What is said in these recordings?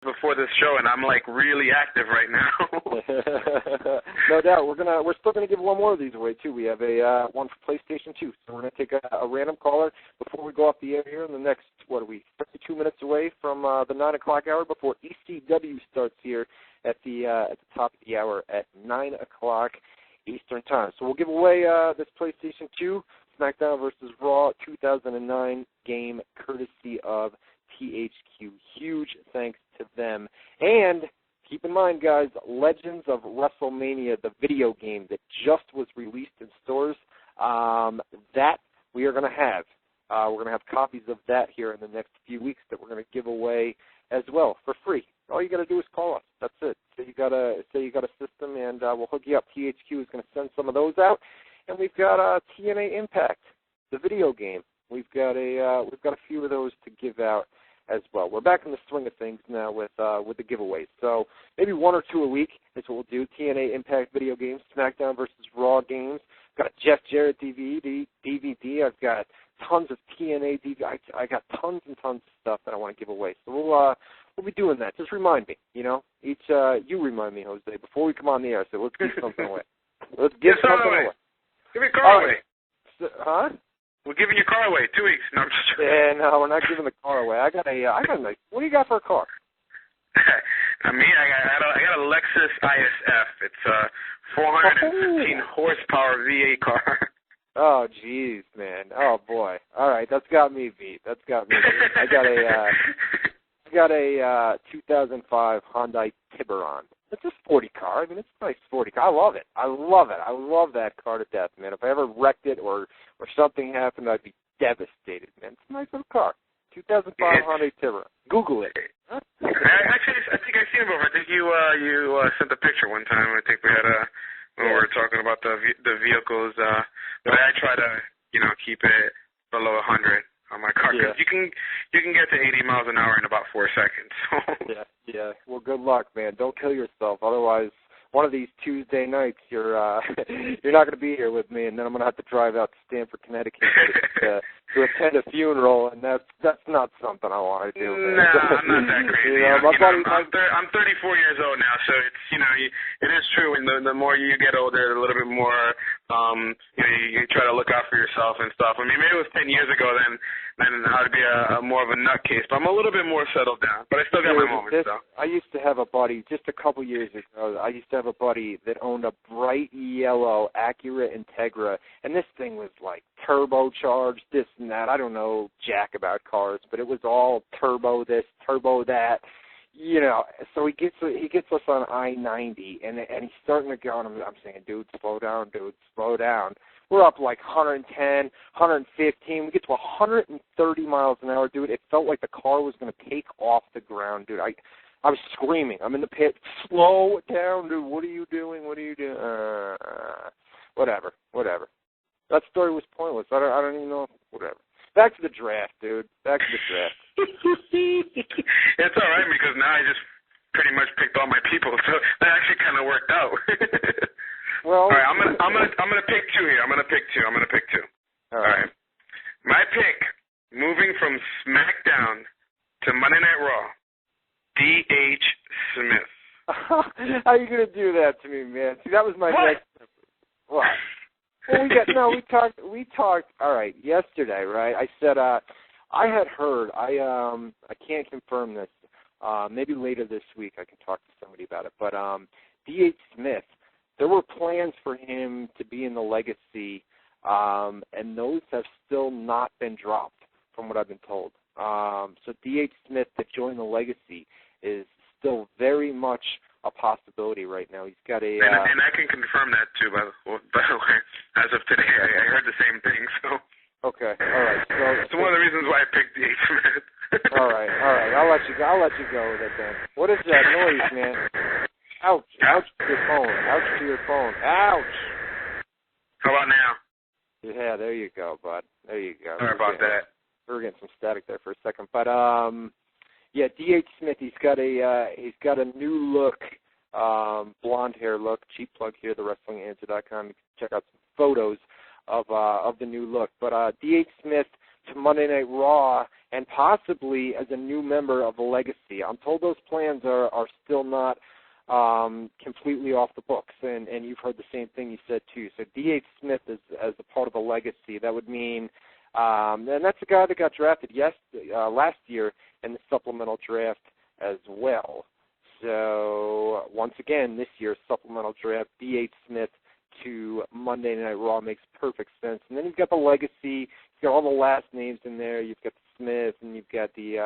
before this show, and I'm like really active right now. No doubt. We're still gonna give one more of these away too. We have a one for PlayStation 2. So we're gonna take a random caller before we go off the air here in the next 32 minutes away from the 9 o'clock hour before ECW starts here at the top of the hour at 9 o'clock Eastern Time. So we'll give away this PlayStation 2 SmackDown vs. Raw 2009 game courtesy of THQ. Huge thanks to them. And keep in mind, guys, Legends of WrestleMania, the video game that just was released in stores, that we are going to have. We're going to have copies of that here in the next few weeks that we're going to give away as well for free. All you got to do is call us. That's it. Say you got a system, and we'll hook you up. THQ is going to send some of those out, and we've got TNA Impact, the video game. We've got a few of those to give out as well. We're back in the swing of things now with the giveaways. So maybe one or two a week is what we'll do. TNA Impact video games, SmackDown versus Raw games. Got a Jeff Jarrett DVD. I've got tons of TNA DVD. I got tons and tons of stuff that I want to give away. So we'll be doing that. Just remind me, you remind me, Jose, before we come on the air. So let's give something away. Let's give something away. Give me a car away. So, huh? We're giving your car away 2 weeks. No, I'm just joking. Yeah, no, we're not giving the car away. I got a nice. What do you got for a car? I got a Lexus ISF. It's a 415 horsepower V8 car. Oh, jeez, man. Oh, boy. All right, that's got me beat. I got a 2005 Hyundai Tiburon. It's a sporty car. I mean, it's a nice sporty car. I love it. I love that car to death, man. If I ever wrecked it or something happened, I'd be devastated, man. It's a nice little car. 2005 Hyundai Tiburon. Google it. Huh? Actually, I think I've seen it before. I think you sent a picture one time. I think we had when we were talking about the vehicles. But I try to keep it below 100 on my car. Yeah. You can get to 80 miles an hour in about 4 seconds. So. Yeah. Well, good luck, man. Don't kill yourself. Otherwise, one of these Tuesday nights, you're not going to be here with me, and then I'm going to have to drive out to Stamford, Connecticut to attend a funeral, and that's not something I want to do. Man. No, I'm not that crazy. I'm 34 years old now, so it's it is true. And the more you get older, a little bit more you try to look out for yourself and stuff. I mean, maybe it was 10 years ago then I'd be more of a nutcase, but I'm a little bit more settled down. But I still got my moments, though. I used to have a buddy just a couple years ago. I used to have a buddy that owned a bright yellow Acura Integra, and this thing was like turbocharged, this and that. I don't know jack about cars, but it was all turbo this, turbo that. So he gets us on I-90, and he's starting to go, and I'm saying, dude, slow down. We're up like 110, 115. We get to 130 miles an hour, dude. It felt like the car was going to take off the ground, dude. I was screaming. I'm in the pit. Slow it down, dude. What are you doing? Whatever. That story was pointless. I don't even know. Whatever. Back to the draft, dude. It's all right because now I just pretty much picked all my people, so that actually kind of worked out. Well, all right, I'm gonna pick two here. I'm gonna pick two. All right. My pick, moving from SmackDown to Monday Night Raw, D.H. Smith. How are you gonna do that to me, man? See, that was my next. What? Well, we talked. All right, yesterday, right? I said I had heard. I can't confirm this. Maybe later this week I can talk to somebody about it. But D.H. Smith, there were plans for him to be in the Legacy, and those have still not been dropped, from what I've been told. So D.H. Smith to join the Legacy is still very much a possibility right now. He's got a... and I can confirm that, too, by the way. As of today, I heard the same thing, so... Okay, all right. So it's one of the reasons why I picked D.H. Smith. All right. I'll let you go with it then. What is that noise, man? Ouch to your phone. Ouch. How about now? Yeah, there you go, bud. There you go. Sorry about that. We were getting some static there for a second, but yeah, D.H. Smith. He's got a new look, blonde hair look. Cheap plug here, thewrestlinganswer.com. You can check out some photos of the new look. But D.H. Smith to Monday Night Raw and possibly as a new member of the Legacy. I'm told those plans are still not completely off the books, and you've heard the same thing you said too. So D.H. Smith as a part of the Legacy, that would mean, and that's the guy that got drafted last year in the supplemental draft as well. So once again, this year's supplemental draft, D.H. Smith to Monday Night Raw makes perfect sense. And then you've got the Legacy, you've got all the last names in there. You've got the Smith, and you've got the,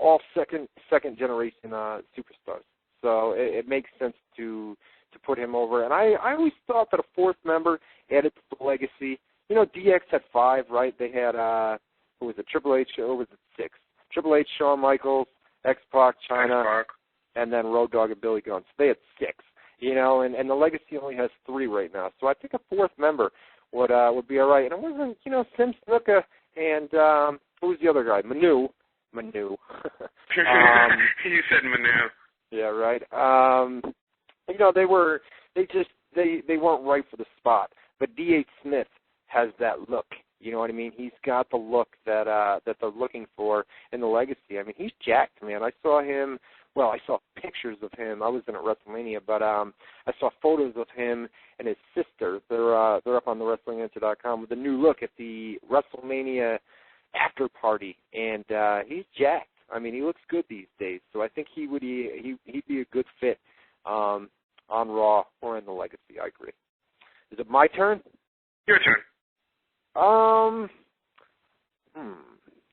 all second generation superstars. So it makes sense to put him over. And I always thought that a fourth member added to the Legacy. You know, DX had 5, right? They had, who was it, Triple H, or was it 6? Triple H, Shawn Michaels, X-Pac, Chyna, and then Road Dogg and Billy Gunn. So they had 6, you know, and the Legacy only has 3 right now. So I think a fourth member would be all right. And it wasn't, you know, Sim Snuka and who was the other guy? Manu. You said Manu. Yeah, right. You know, they weren't right for the spot. But D.H. Smith has that look. You know what I mean? He's got the look that they're looking for in the Legacy. I mean, he's jacked, man. I saw him. Well, I saw pictures of him. I wasn't at WrestleMania, but I saw photos of him and his sister. They're up on the WrestlingAnswer.com with a new look at the WrestleMania after party, and he's jacked. I mean, he looks good these days. So I think he'd be a good fit on Raw or in the Legacy. I agree. Is it my turn? Your turn.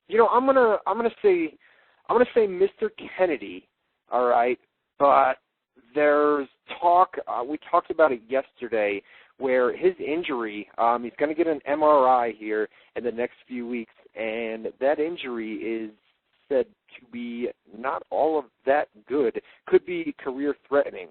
You know, I'm gonna say Mr. Kennedy. All right, but there's talk. We talked about it yesterday, where his injury. He's going to get an MRI here in the next few weeks, and that injury is said to be not all of that good. Could be career-threatening.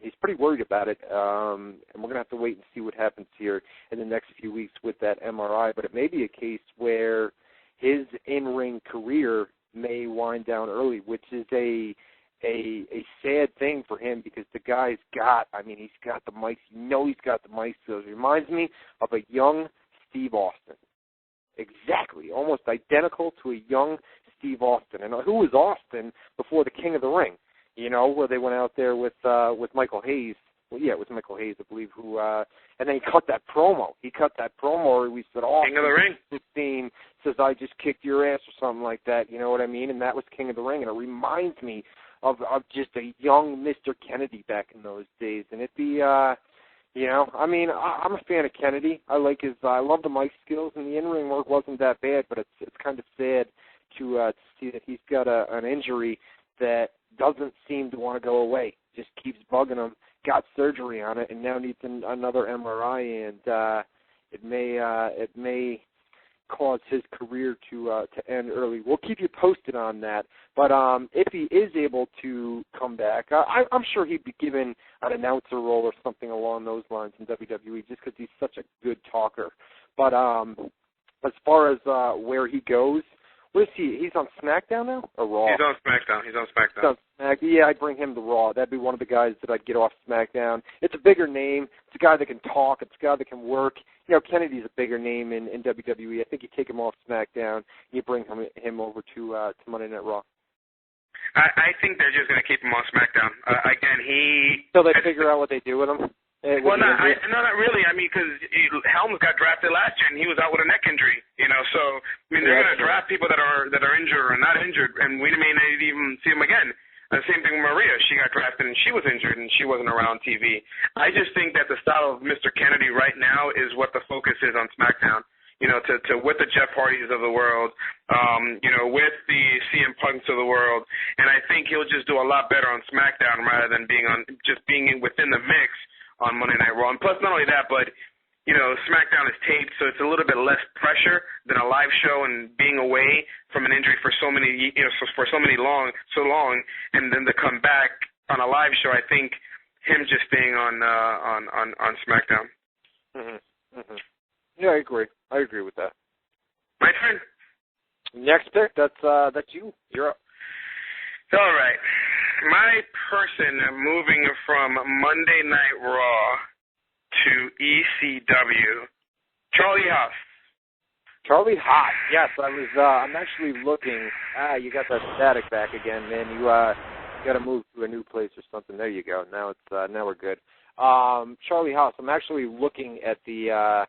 He's pretty worried about it, and we're going to have to wait and see what happens here in the next few weeks with that MRI. But it may be a case where his in-ring career may wind down early, which is a sad thing for him because the guy's got the mic. You know he's got the mic skills. It reminds me of a young Steve Austin. Exactly, almost identical to a young Steve Austin. And who was Austin before the King of the Ring? You know, where they went out there with Michael Hayes. Well, yeah, it was Michael Hayes, I believe, who and then he cut that promo. Where we said, "Oh, King of the Ring." 16 says, "I just kicked your ass" or something like that. You know what I mean? And that was King of the Ring, and it reminds me of just a young Mr. Kennedy back in those days. And it'd be, you know, I mean, I'm a fan of Kennedy. I love the mic skills, and the in-ring work wasn't that bad. But it's kind of sad to see that he's got an injury that doesn't seem to want to go away. Just keeps bugging him. Got surgery on it, and now needs another MRI, and it may cause his career to end early. We'll keep you posted on that. But if he is able to come back, I'm sure he'd be given an announcer role or something along those lines in WWE, just because he's such a good talker. But as far as where he goes, what is he? He's on SmackDown now or Raw? He's on SmackDown. Yeah, I'd bring him to Raw. That'd be one of the guys that I'd get off SmackDown. It's a bigger name. It's a guy that can talk. It's a guy that can work. You know, Kennedy's a bigger name in WWE. I think you take him off SmackDown and you bring him over to Monday Night Raw. I think they're just going to keep him on SmackDown. Till they figure out what they do with him? Well, not really. I mean, because Helms got drafted last year, and he was out with a neck injury. You know, so I mean, they're going to draft people that are injured or not injured, and we may not even see them again. The same thing with Maria. She got drafted, and she was injured, and she wasn't around TV. I just think that the style of Mr. Kennedy right now is what the focus is on SmackDown. You know, with the Jeff Hardys of the world, you know, with the CM Punks of the world, and I think he'll just do a lot better on SmackDown rather than being within the mix on Monday Night Raw. And plus, not only that, but, you know, SmackDown is taped, so it's a little bit less pressure than a live show, and being away from an injury for so long, and then to come back on a live show, I think him just staying on SmackDown. Mm-hmm. Mm-hmm. Yeah, I agree with that. My turn. Next pick. That's you. You're up. All right. My person moving from Monday Night Raw to ECW, Charlie Haas. Charlie Haas. Yes, I'm actually looking. You got that static back again, man. You got to move to a new place or something. There you go. Now now we're good. Charlie Haas. I'm actually looking at the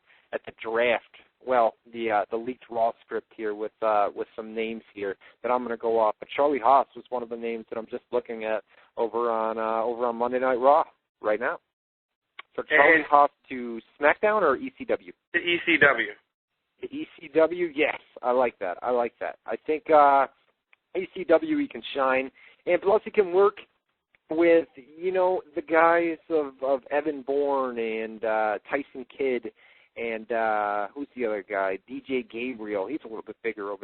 draft. Well, the leaked Raw script here with some names here that I'm going to go off. But Charlie Haas was one of the names that I'm just looking at over on Monday Night Raw right now. So Charlie Haas to SmackDown or ECW? The ECW. The ECW, yes, I like that. I think ECW he can shine, and plus he can work with the guys of Evan Bourne and Tyson Kidd and who's the other guy? DJ Gabriel. He's a little bit bigger over